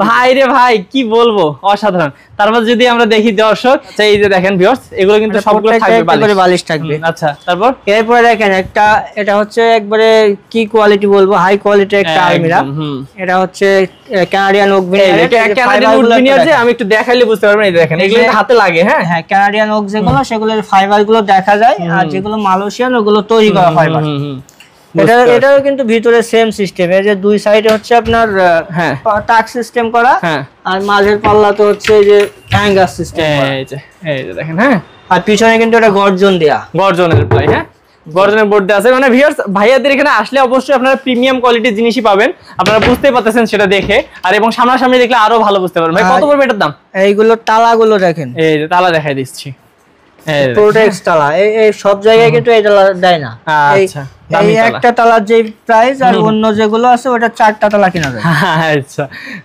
ভাই রে ভাই, কি বলবো, অসাধারণ। তারপর যদি আমরা দেখি দর্শক, এই যে দেখেন ভিউয়ার্স, এগুলো কিন্তু সবগুলো থাকবে বালিশ থাকবে। আচ্ছা, তারপর এরপরে দেখেন একটা, এটা হচ্ছে একবারে কি কোয়ালিটি বলবো, হাই কোয়ালিটির একটা আলমিরা। এটা হচ্ছে কানাডিয়ান ওক ভিনিয়ার। এটা কানাডিয়ান ওক ভিনিয়ার, যে আমি একটু দেখাইলে বুঝতে পারবেন। এই দেখেন, এগুলো হাতে লাগে। হ্যাঁ হ্যাঁ, কানাডিয়ান ওক যেগুলো, সেগুলোর ফাইবার গুলো দেখা যায়, আর যেগুলো মালয়েশিয়ান ওগুলো তৈরি করা ফাইবার। এটাও কিন্তু ভিতরে সেম সিস্টেম, এই যে দুই সাইডে হচ্ছে আপনার টাক সিস্টেম করা, আর মাঝের পাল্লা তো হচ্ছে এই যে হ্যাঙ্গার সিস্টেম। এই যে দেখেন, হ্যাঁ, আর পিছনে কিন্তু এটা গর্জন দেয়া, গর্জনের প্লাই, হ্যাঁ, গর্জনের বোর্ড দেয়া আছে। মানে ভিউয়ার্স, ভাইয়াদের এখানে আসলে অবশ্যই আপনারা প্রিমিয়াম কোয়ালিটির জিনিসই পাবেন, আপনারা বুঝতেই পারতেছেন সেটা দেখে। আর এবং সামনাসামনি দেখলে আরো ভালো বুঝতে পারবেন। ভাই, কত পড়বে এটার দাম? এইগুলো তালাগুলো দেখেন, এই যে তালা দেখাই দিচ্ছি, প্রোটেক্স তালা। এই সব জায়গায় কিন্তু এই তালা দেয় না। আচ্ছা, এই একটা তালার যে প্রাইস, আর অন্য যেগুলো আছে ওটা 4টা তালা কিনা যায়। আচ্ছা,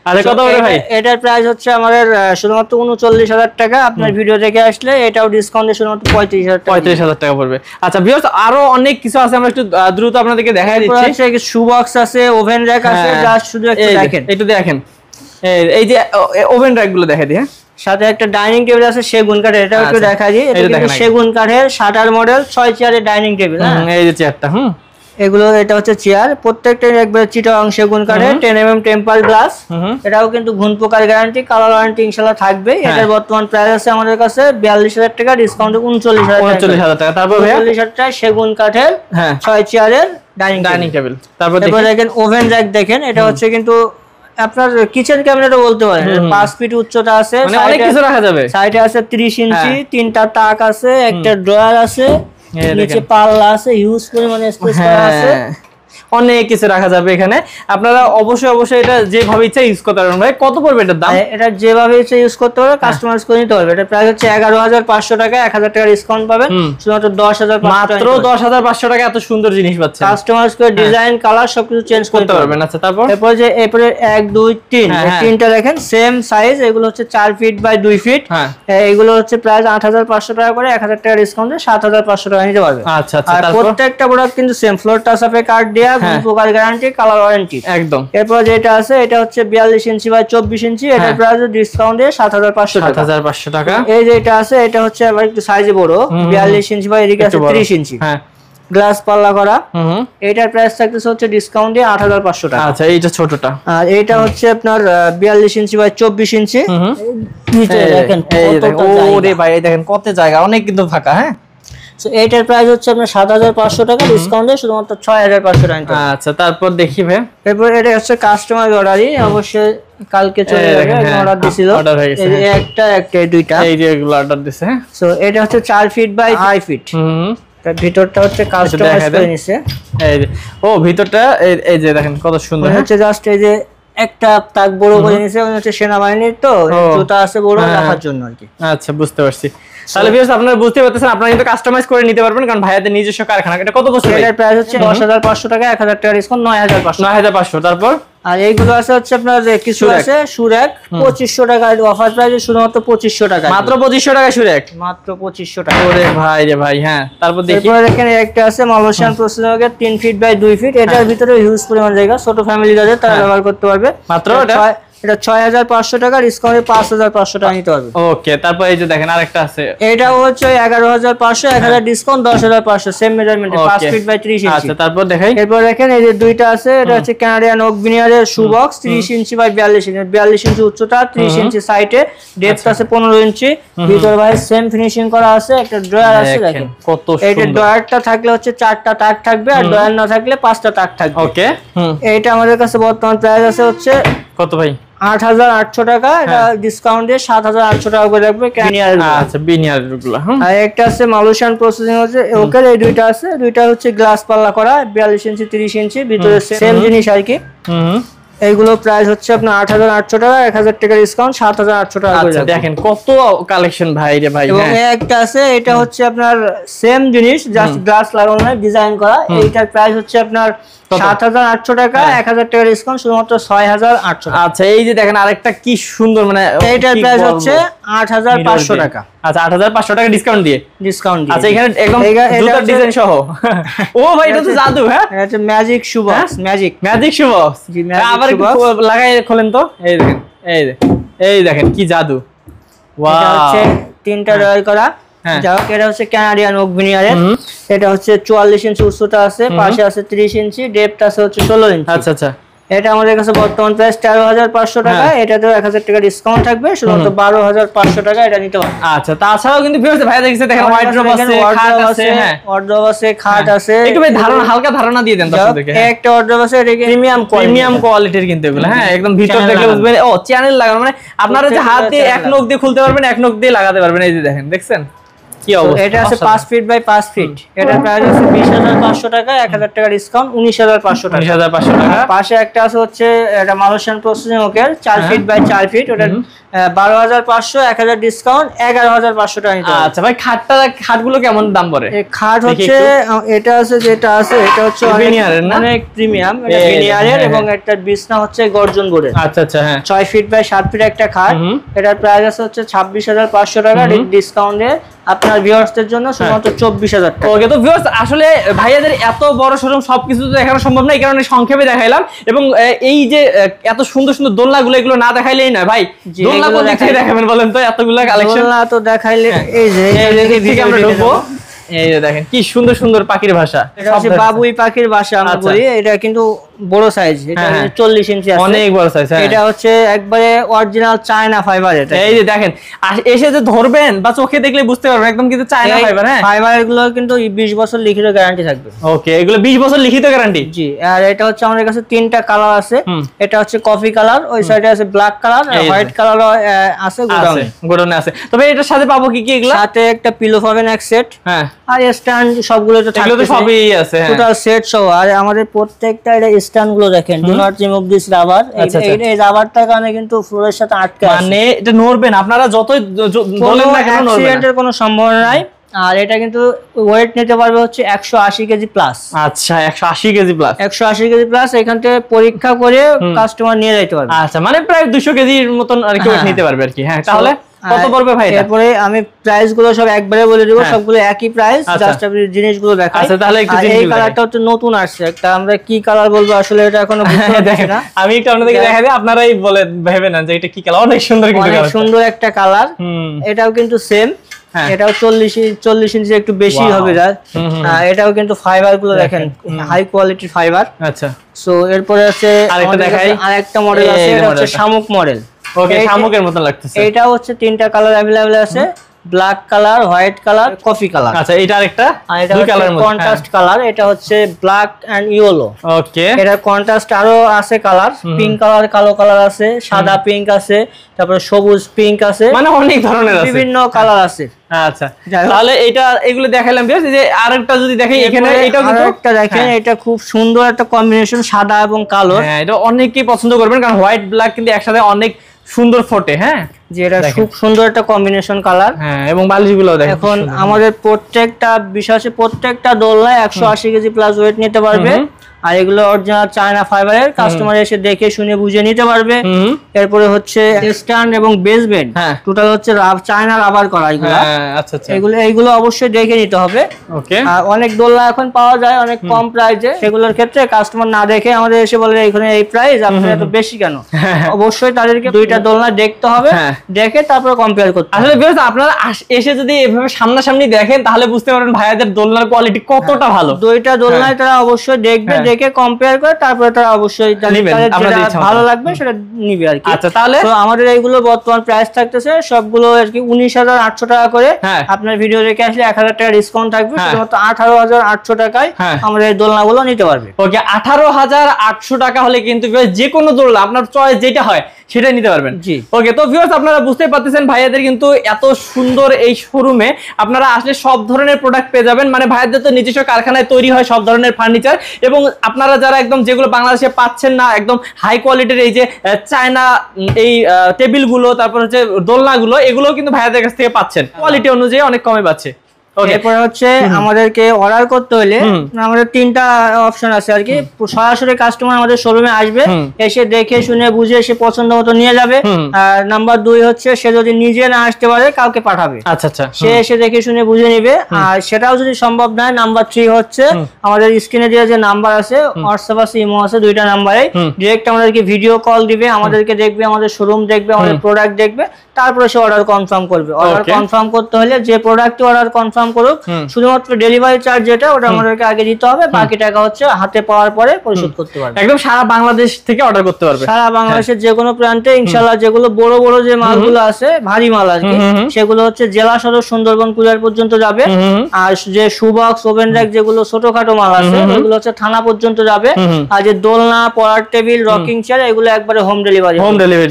আরে কত পড়বে ভাই? এটার প্রাইস হচ্ছে আমাদের শুধুমাত্র 39,000 টাকা। আপনার ভিডিও দেখে আসলে এটাও ডিসকাউন্টে শুধুমাত্র 35,000 টাকা পড়বে। আচ্ছা ভিউয়ার্স, আরো অনেক কিছু আছে, আমরা একটু দ্রুত আপনাদেরকে দেখাই দিচ্ছি। শু বক্স আছে, ওভেন র‍্যাক আছে, জাস্ট শুধু একটু দেখেন, একটু দেখেন। এই যে ওভেন র‍্যাক গুলো দেখাই দিই। সাথে একটা ডাইনিং টেবিল আছে সেগুন কাঠের, এটাও একটু দেখা দিই। এটা কিন্তু সেগুন কাঠের 60 মডেল 6 চেয়ারের ডাইনিং টেবিল। এই যে চেয়ারটা, এগুলো, এটা হচ্ছে চেয়ার, প্রত্যেকটা একবারে চিটাগাং সেগুন কাঠের, 10 mm টেম্পার গ্লাস। এটাও কিন্তু ঘুণ পোকার গ্যারান্টি, কালার ওয়ারেন্টি ইনশাআল্লাহ থাকবে। এটার বর্তমান প্রাইস আছে আমাদের কাছে 42,000 টাকা, ডিসকাউন্টে 39,000 টাকা। তারপর 39,000 টাকা সেগুন কাঠের 6 চেয়ারের ডাইনিং টেবিল। তারপর দেখেন ওভেন র‍্যাক দেখেন, এটা হচ্ছে কিন্তু আপনার কিচেন ক্যাবিনেটও বলতে পারেন। 5 ফিট উচ্চতা আছে, মানে অনেক কিছু রাখা যাবে। সাইডে আছে 30 ইঞ্চি, 3টা তাক আছে, একটা ড্রয়ার আছে, নিচে পাল্লা আছে, হিউজ পরিমাণে স্পেস করা আছে, অনেক কিছু রাখা যাবে এখানে। আপনারা অবশ্যই এটা যেভাবে ইচ্ছা ইউজ করতে পারবেন। ভাই, কত পড়বে এটার দাম? এটা যেভাবে ইচ্ছা ইউজ করতে পারবে, কাস্টমাইজ করে নিতে পারবে। এটা প্রাইস হচ্ছে 11,500 টাকা, 1,000 টাকা ডিসকাউন্ট পাবেন, শুধুমাত্র 10,500 মাত্র 10,500 টাকা এত সুন্দর জিনিস পাচ্ছেন। কাস্টমাইজ করে ডিজাইন, কালার সবকিছু চেঞ্জ করতে পারবেন। আচ্ছা, তারপর এরপরে 1 2 3 এই তিনটা দেখেন সেম সাইজ, এগুলো হচ্ছে 4 ফিট বাই 2 ফিট। এগুলো হচ্ছে প্রাইস 8,500 টাকা করে, 1,000 টাকা ডিসকাউন্টে 7,500 টাকা নিতে পারবে। আচ্ছা, আর প্রত্যেকটা প্রোডাক্ট কিন্তু সেম ফ্লোর টাচ আপে কার্ড দেয়া, পোকার গ্যারান্টি, কালার ওয়ারেন্টি একদম। এরপর যেটা আছে, এটা হচ্ছে 42 ইঞ্চি বাই 24 ইঞ্চি, এটার প্রাইস ডিসকাউন্ট দিয়ে 7,500 টাকা। এই যেটা আছে, এটা হচ্ছে আবার একটু সাইজে বড়, 42 ইঞ্চি বাই এদিকে আছে 30 ইঞ্চি, গ্লাস পাল্লা করা। এটার প্রাইস থাকতেছে হচ্ছে ডিসকাউন্ট দিয়ে 8,500 টাকা। আচ্ছা, এইটা ছোটটা। আর এটা হচ্ছে আপনার 42 ইঞ্চি বাই 24 ইঞ্চি। নিচে দেখেন কতটা জায়গা, ওরে ভাই, দেখেন কত জায়গা, অনেক কিন্তু ফাঁকা। হ্যাঁ, সো এটার প্রাইস হচ্ছে আপনার 7,500 টাকা, ডিসকাউন্টে শুধুমাত্র 6,500 টাকা। আচ্ছা, তারপর দেখি ভাই। এরপর এটা হচ্ছে কাস্টমার অর্ডারই, অবশ্যই কালকে চলে যাবে, অর্ডার দিছিল। এই একটা দুইটা, এই যে এগুলো অর্ডার দিছে। সো এটা হচ্ছে 4 ফিট বাই 2 ফিট। তার ভিতরটা হচ্ছে কাস্টমাইজ করে নিছে। এই যে ভিতরটা, এই যে দেখেন কত সুন্দর। হচ্ছে জাস্ট এই যে একটা তাক বড় করে নিছে, হচ্ছে সেনাবাহিনীর তো জুতা আছে বড় রাখার জন্য আর কি। আচ্ছা, বুঝতে পারছি। তাহলে ভিউয়ার্স, আপনারা বুঝতে পারতেছেন, আপনারা কিন্তু কাস্টমাইজ করে নিতে পারবেন, কারণ ভাইয়াদের নিজস্ব কারখানা। এটা কত বছর? এটার প্রাইস হচ্ছে 10,500 টাকা, 1,000 টাকা ডিসকাউন্ট 9,500। তারপর আর এইগুলো আছে হচ্ছে আপনার কিছু আছে সুরেক 2500 টাকা, অফার প্রাইসে শুধুমাত্র 2500 টাকা, মাত্র 2500 টাকা সুরেক, মাত্র 2500 টাকা। ওরে ভাই রে ভাই। হ্যাঁ, তারপর দেখি। এরপর দেখেন একটা আছে মালয়েশিয়ান প্রসেসরের 3 ফিট বাই 2 ফিট, এটার ভিতরে হিউজ পরিমাণ জায়গা, ছোট ফ্যামিলি যাদের তারা ব্যবহার করতে পারবে। মাত্র এটা 6,500 টাকা, ডিসকাউন্টে 5,500 টাকা নিতে পারবে। ওকে, তারপর এই যে দেখেন আরেকটা আছে, এটাও হচ্ছে 11,500, 1000 ডিসকাউন্ট 10,500, সেম মেজারমেন্টে 5 ফিট বাই 30 ইঞ্চি। আচ্ছা, তারপর দেখাই। এরপর দেখেন এই যে দুইটা আছে, এটা হচ্ছে কানাডিয়ান ওক ভিনিয়ারের shoe box, 30 inch by 42 inch, 42 inch উচ্চতা, 30 ইঞ্চি সাইডে, ডেপথ আছে 15 ইঞ্চি, ভিতর ভাই সেম ফিনিশিং করা আছে। একটা ড্রয়ার আছে দেখেন কত সুন্দর। এইটা ড্রয়ারটা থাকলে হচ্ছে 4টা তাক থাকবে, আর ড্রয়ার না থাকলে 5টা তাক থাকবে। ওকে, এইটা আমাদের কাছে বর্তমান প্রাইস আছে হচ্ছে কত ভাই? 8,800 টাকা, এটা ডিসকাউন্ট দিয়ে 7,800 টাকা করে রাখবে। আচ্ছা, বিনিয়ার গুলো। আর একটা আছে মালয়েশিয়ান প্রসেসিং আছে, ওকে এই দুইটা আছে, দুইটা হচ্ছে গ্লাস পাল্লা করা, 42 ইঞ্চি 30 ইঞ্চি, ভিতরে সেম জিনিস আর কি। এইগুলো প্রাইস হচ্ছে আপনার 8800 টাকা, 1000 টাকা ডিসকাউন্ট 7800 টাকা করে। আচ্ছা দেখেন কত কালেকশন ভাই রে ভাই। এবং একটা আছে, এটা হচ্ছে আপনার সেম জিনিস, জাস্ট গ্লাস লাগানো নয়, ডিজাইন করা। এইটার প্রাইস হচ্ছে আপনার 7800 টাকা, 1000 টাকা ডিসকাউন্ট শুধুমাত্র 6800 টাকা। আচ্ছা এই যে দেখেন আরেকটা কি সুন্দর, মানে এইটার প্রাইস হচ্ছে 8500 টাকা। আচ্ছা 8500 টাকা ডিসকাউন্ট দিয়ে। আচ্ছা এখানে একদম জুতার ডিজাইন সহ। ও ভাই এটা তো জাদু। হ্যাঁ এটা ম্যাজিক শু বক্স, ম্যাজিক শু বক্স। আবার লাগাই খোলেন তো। এই দেখেন এই দেখেন কি জাদু। ওয়াও, এটা হচ্ছে তিনটা রয়াল করা। যাই হোক, এটা হচ্ছে ক্যানাডিয়ান ওক ভিনিয়ারের। এটা হচ্ছে 44 ইঞ্চি উচ্চতা আছে, পাশে আছে 30 ইঞ্চি, ডেপথ আছে হচ্ছে 16 ইঞ্চি। আচ্ছা এটা আমাদের কাছে বর্তমান প্রাইস 13500 টাকা। এটাতেও 1000 টাকা ডিসকাউন্ট থাকবে, শুধুমাত্র 12500 টাকা এটা নিতে পারবেন। আচ্ছা তাছাড়াও কিন্তু ভাই দেখছেন, দেখেন ওয়ার্ড্রোব আছে, খাট আছে, ওয়ার্ড্রোব আছে, খাট আছে। একটু ভাই হালকা ধারণা দিয়ে দেন দর্শকদেরকে। একটা ওয়ার্ড্রোব আছে, এটা প্রিমিয়াম কোয়ালিটির কিন্তু এগুলো। হ্যাঁ একদম ভিতর দেখলে বুঝবেন। ও চ্যানেল লাগানো, মানে আপনারা যে হাত দিয়ে এক নখ দিয়ে খুলতে পারবেন, এক নখ দিয়ে লাগাতে পারবেন। এই যে দেখেন, দেখছেন কি অবস্থা। এটা আছে 5 ফিট বাই 5 ফিট। এটার প্রাইস আছে 20500 টাকা, 1000 টাকা ডিসকাউন্ট 19500 টাকা। 19500 টাকা। পাশে একটা আছে হচ্ছে এটা মালয়েশিয়ান প্রসেসিং ওকের 4 ফিট বাই 4 ফিট। ওটা 12500, 1000 ডিসকাউন্ট 11500 টাকা নিতে হবে। আচ্ছা ভাই খাটগুলো কেমন দাম পড়ে? এই খাট হচ্ছে এটা আছে, যেটা আছে এটা হচ্ছে ভিনিয়ারের না, অনেক প্রিমিয়াম। এটা ভিনিয়ারের এবং একটা বিছনা হচ্ছে গর্জন বোর্ডের। আচ্ছা হ্যাঁ 6 ফিট বাই 7 ফিট একটা খাট। এটার প্রাইস আছে হচ্ছে 26500 টাকা, ডিসকাউন্টে আপনার ভিউয়ার্সদের জন্য শুধুমাত্র 24000 টাকা। ওকে, তো ভিউয়ার্স আসলে ভাইয়াদের এত বড় শোরুম সবকিছু তো দেখানো সম্ভব না, এই কারণে সংক্ষেপে দেখাইলাম। এবং এই যে এত সুন্দর সুন্দর দোলনাগুলো, এগুলো না দেখাইলেই না ভাই। দোলনা কোন দিক থেকে দেখাবেন বলেন তো? এতগুলো কালেকশন দোলনা তো দেখাইলে এই যে আমরা ঢুকবো। এই যে দেখেন কি সুন্দর সুন্দর পাখির ভাষা। এটা হচ্ছে বাবুই পাখির বাসা আমরা বলি। এটা কিন্তু বড় সাইজ, এটা 40 ইঞ্চি আছে, অনেক বড় সাইজ। এটা হচ্ছে একবারে অরিজিনাল চায়না ফাইবার। এটা এই যে দেখেন এসে যে ধরবেন বা চোখে দেখলে বুঝতে পারবেন একদম কিন্তু চায়না ফাইবার। হ্যাঁ ফাইবার গুলো কিন্তু 20 বছর লিখিত গ্যারান্টি থাকবে। ওকে, এগুলো 20 বছর লিখিত গ্যারান্টি। জি, আর এটা হচ্ছে আমাদের কাছে 3টা কালার আছে। এটা হচ্ছে কফি কালার, ওই সাইডে আছে ব্ল্যাক কালার, আর হোয়াইট কালারও আছে গোডাউনে আছে। তবে এটার সাথে পাবো কি কি? এগুলো সাথে একটা পিলো পাবেন এক সেট, হ্যাঁ, আর স্ট্যান্ড সবগুলো তো থাকবে, এগুলো তো সবই আছে টোটাল সেট সহ। আর আমাদের প্রত্যেকটা এটা স্ট্যান্ড গুলো দেখেন, do not remove this rubber. এই রাবারটার কারণে কিন্তু ফ্লোরের সাথে আটকে আছে, মানে এটা নড়বেন, আপনারা যতই বলেন না কেন নড়বে না, অ্যাক্সিডেন্টের কোনো সম্ভাবনা নাই। আর এটা কিন্তু ওয়েট নিতে পারবে হচ্ছে 180 কেজি প্লাস। আচ্ছা 180 কেজি প্লাস, 180 কেজি প্লাস। এখান থেকে পরীক্ষা করে কাস্টমার নিয়ে যাইতে পারবে। আচ্ছা মানে প্রায় 200 কেজির মতন আর কি ওয়েট নিতে পারবে আর কি। হ্যাঁ তাহলে কত পড়বে ভাই? এরপরে আমি প্রাইস গুলো সব একবারে বলে দিব, সবগুলো একই প্রাইস, জাস্ট আপনি জিনিসগুলো দেখাই। আচ্ছা তাহলে একটু এই কালারটা হচ্ছে নতুন আসছে একটা, আমরা কি কালার বলবো আসলে এটা এখনো বুঝতে পারছি না। আমি একটু আপনাদেরকে দেখাই দিই, আপনারাই বলে ভেবে না যে এটা কি কালার। অনেক সুন্দর, কিন্তু অনেক সুন্দর একটা কালার। এটাও কিন্তু সেম, এটাও 40 ইঞ্চি একটু বেশি হবে যার। এটাও কিন্তু ফাইবার গুলো দেখেন, হাই কোয়ালিটির ফাইবার। আচ্ছা, সো এরপরে আছে আরেকটা দেখাই, আরেকটা মডেল আছে, এটা হচ্ছে শামুক মডেল। ওকে, শামুকের মত লাগতেছে। এটা হচ্ছে 3টা কালার अवेलेबल আছে, black colour, white colour, coffee colour. আচ্ছা এটা আরেকটা দুই কালারের মধ্যে কন্ট্রাস্ট কালার। এটা হচ্ছে ব্ল্যাক এন্ড ইয়েলো। ওকে, এটার কন্ট্রাস্ট আরো আছে কালার, পিঙ্ক কালার, কালো কালার আছে, সাদা পিঙ্ক আছে, তারপরে সবুজ পিঙ্ক আছে, মানে অনেক ধরনের আছে, বিভিন্ন কালার আছে। আচ্ছা তাহলে এটা এগুলো দেখাইলাম। বেশ, এই যে আরেকটা যদি দেখেন এখানে, এটাও কিন্তু একটা দেখেন, এটা খুব সুন্দর একটা কম্বিনেশন, সাদা এবং কালো। হ্যাঁ এটা অনেকেই পছন্দ করবেন, কারণ হোয়াইট ব্ল্যাক কিন্তু একসাথে অনেক সুন্দর ফোটে। হ্যাঁ যে এটা খুব সুন্দর একটা কম্বিনেশন কালার। হ্যাঁ এবং বালিশগুলো দেখেন। এখন আমাদের প্রত্যেকটা বিশেষ প্রত্যেকটা দোলনায় 180 কেজি প্লাস ওয়েট নিতে পারবে। আর এগুলো অরিজিনাল চায়না ফাইবারের, কাস্টমার এসে দেখে শুনে বুঝে নিতে পারবে। এরপরে হচ্ছে স্ট্যান্ড এবং বেসমেন্ট টোটাল হচ্ছে চায়না রাবার করা। এগুলো আচ্ছা আচ্ছা, এইগুলো অবশ্যই দেখে নিতে হবে। ওকে, আর অনেক দোলনা এখন পাওয়া যায় অনেক কম প্রাইসে, সেগুলোর ক্ষেত্রে কাস্টমার না দেখে আমাদের এসে বলে এখানে এই প্রাইস, আপনারা এত বেশি কেন? অবশ্যই তাদেরকে দুইটা দোলনা দেখতে হবে, দেখে তারপর কম্পেয়ার করতে হবে। আসলে ভিউয়ার্স আপনারা এসে যদি এভাবে সামনাসামনি দেখেন তাহলে বুঝতে পারবেন ভাইয়াদের দোলনার কোয়ালিটি কতটা ভালো। দুইটা দোলনায় তারা অবশ্যই দেখবে, দেখে কম্পেয়ার করে তারপরে তারা অবশ্যই ভালো লাগবে সেটা নিবে আর কি। আচ্ছা তাহলে আমাদের এইগুলো বর্তমান প্রাইস থাকতেছে সবগুলো আর কি 19800 টাকা করে। আপনার ভিডিও দেখে আসলে 1000 টাকা ডিসকাউন্ট থাকবে, শুধুমাত্র 18800 টাকায় আমাদের এই দোলনাগুলো নিতে পারবে। ওকে, 18800 টাকা হলে কিন্তু যে কোনো দোলনা আপনার চয়েস যেটা হয় সেটাই নিতে পারবেন। জি ওকে, তো ভিউয়ার্স আপনারা বুঝতে পারতেছেন ভাইয়াদের কিন্তু এত সুন্দর এই শোরুমে আপনারা আসলে সব ধরনের প্রোডাক্ট পেয়ে যাবেন। মানে ভাইয়াদের তো নিজস্ব কারখানায় তৈরি হয় সব ধরনের ফার্নিচার, এবং আপনারা যারা একদম যেগুলো বাংলাদেশে পাচ্ছেন না একদম হাই কোয়ালিটির এই যে চায়না এই টেবিল গুলো, তারপর হচ্ছে দোলনা গুলো, এগুলো কিন্তু ভাইয়াদের কাছ থেকে পাচ্ছেন কোয়ালিটি অনুযায়ী অনেক কমে পাচ্ছে। এরপরে হচ্ছে আমাদেরকে অর্ডার করতে হলে আমাদের 3টা অপশন আছে আর কি। সরাসরি কাস্টমার আমাদের শোরুমে আসবে, এসে দেখে শুনে বুঝে সে পছন্দ মতো নিয়ে যাবে। আর নাম্বার 2 হচ্ছে সে যদি নিজে না আসতে পারে কাউকে পাঠাবে, আচ্ছা আচ্ছা, সে এসে দেখে শুনে বুঝে নিবে। আর সেটাও যদি সম্ভব নয়, নাম্বার 3 হচ্ছে আমাদের স্ক্রিনে যে নাম্বার আছে, হোয়াটসঅ্যাপ আছে, ইমো আছে, 2টা নাম্বারে ডিরেক্ট আমাদেরকে ভিডিও কল দিবে, আমাদেরকে দেখবে, আমাদের শোরুম দেখবে, আমাদের প্রোডাক্ট দেখবে, তারপরে সে অর্ডার কনফার্ম করবে। অর্ডার কনফার্ম করতে হলে যে প্রোডাক্ট অর্ডার কনফার্ম করুক, শুধুমাত্র ডেলিভারি চার্জ যেটা ওটা আমাদেরকে আগে দিতে হবে, বাকি টাকা হচ্ছে হাতে পাওয়ার পরে পরিশোধ করতে পারবে। একদম সারা বাংলাদেশ থেকে অর্ডার করতে পারবে, সারা বাংলাদেশের যে কোনো প্রান্তে ইনশাআল্লাহ। যেগুলো বড় বড় যে মালগুলো আছে, ভারী মাল আর কি, সেগুলো হচ্ছে জেলা সদর সুন্দরবন কুরিয়ার পর্যন্ত যাবে। আর যে সুবক্স, ওভেন র‍্যাক যেগুলো ছোটখাটো মাল আছে, ওগুলো হচ্ছে থানা পর্যন্ত যাবে। আর যে দোলনা, পড়ার টেবিল, রকিং চেয়ার, এগুলো একবারে হোম ডেলিভারি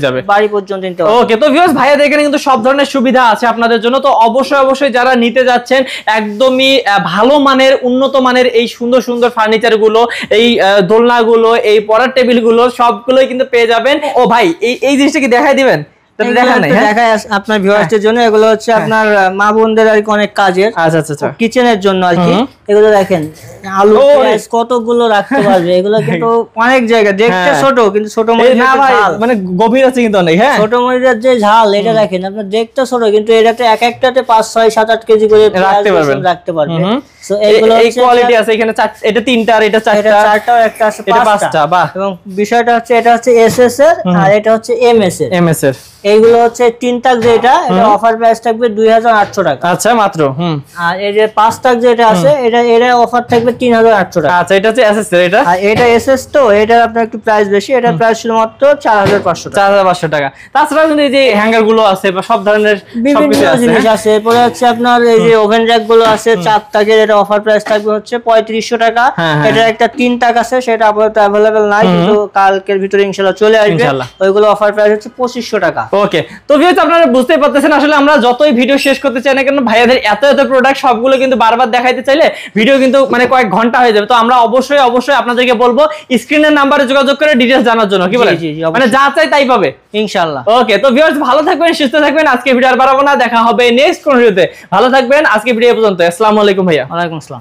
যাবে, বাড়ি পর্যন্ত নিতে হবে। ওকে, তো ভিউয়ার্স ভাইয়াদের এখানে কিন্তু সব ধরনের সুবিধা আছে আপনাদের জন্য। তো অবশ্যই যারা নিতে যাচ্ছেন একদমই ভালো মানের, উন্নত মানের এই সুন্দর সুন্দর ফার্নিচার গুলো, এই দোলনা গুলো, এই পড়ার টেবিল গুলো, সবগুলোই কিন্তু পেয়ে যাবেন। ও ভাই, এই জিনিসটা কি দেখাই দিবেন? আপনার ভিউয়ারদের জন্য এগুলো হচ্ছে আপনার মা বোনদের আর কি অনেক কাজের, আচ্ছা আচ্ছা, কিচেনের জন্য আর কি। এগুলো দেখেন আলু পেঁয়াজ কতগুলো রাখতে পারবে, এগুলো কিন্তু অনেক জায়গা দেখতে ছোট, কিন্তু ছোট মরিচের ঝাল মানে গভীর আছে কিন্তু অনেক। হ্যাঁ, ছোট মরিচের যে ঝাল, এটা দেখেন আপনার দেখতে ছোট, কিন্তু এটাতে এক একটাতে 5, 6, 7, 8 কেজি করে রাখতে পারবে। সো এইগুলো এই কোয়ালিটি আছে এখানে। এটা 3টা আর এটা 4টা, আর একটা আছে এটা 5টা। বাহ। এবং বিষয়টা হচ্ছে এটা হচ্ছে এসএস এর আর এটা হচ্ছে এমএস এর। এইগুলো হচ্ছে 3 টাক যেটা, এটা অফার প্রাইস থাকবে 2800 টাকা। আচ্ছা, মাত্র। আর এই যে 5 টাক যেটা আছে, এটা অফার থাকবে 3800 টাকা। আচ্ছা, এটা হচ্ছে এসএস এর। এটা আর এটা এসএস, তো এটা আপনার একটু প্রাইস বেশি, এটা প্রাইস শুধুমাত্র 4500 টাকা। 4500 টাকা। তাছাড়া কিন্তু এই যে হ্যাঙ্গার গুলো আছে বা সব ধরনের বিভিন্ন জিনিস আছে। এরপরে হচ্ছে আপনার এই যে ওভেন র‍্যাক গুলো আছে 4 টাকের, এটা অফার প্রাইস থাকবে হচ্ছে 3500 টাকা। এটা একটা 3 টাক আছে, সেটা আপাতত अवेलेबल নাই, কিন্তু কালকের ভিতরে ইনশাআল্লাহ চলে আসবে। ওইগুলো অফার প্রাইস হচ্ছে 2500 টাকা। ওকে, তো ভিউয়ার্স আপনারা বুঝতেই পারতেছেন, আসলে আমরা যতই ভিডিও শেষ করতে চাই না কেন, ভাইয়াদের এত প্রোডাক্ট সবগুলো কিন্তু বারবার দেখাইতে চাইলে ভিডিও কিন্তু মানে কয়েক ঘন্টা হয়ে যাবে। তো আমরা অবশ্যই আপনাদেরকে বলবো স্ক্রিনের নাম্বারে যোগাযোগ করে ডিটেইলস জানার জন্য। কি বলেন? মানে যা চাই তাই পাবে ইনশাআল্লাহ। ওকে, তো ভিউয়ার্স ভালো থাকবেন, সুস্থ থাকবেন। আজকে ভিডিও আর বাড়াবো না, দেখা হবে নেক্সট কোন ভিডিওতে। ভালো থাকবেন, আজকে ভিডিও পর্যন্ত। আসসালামু আলাইকুম ভাইয়া। ওয়ালাইকুম আসসালাম।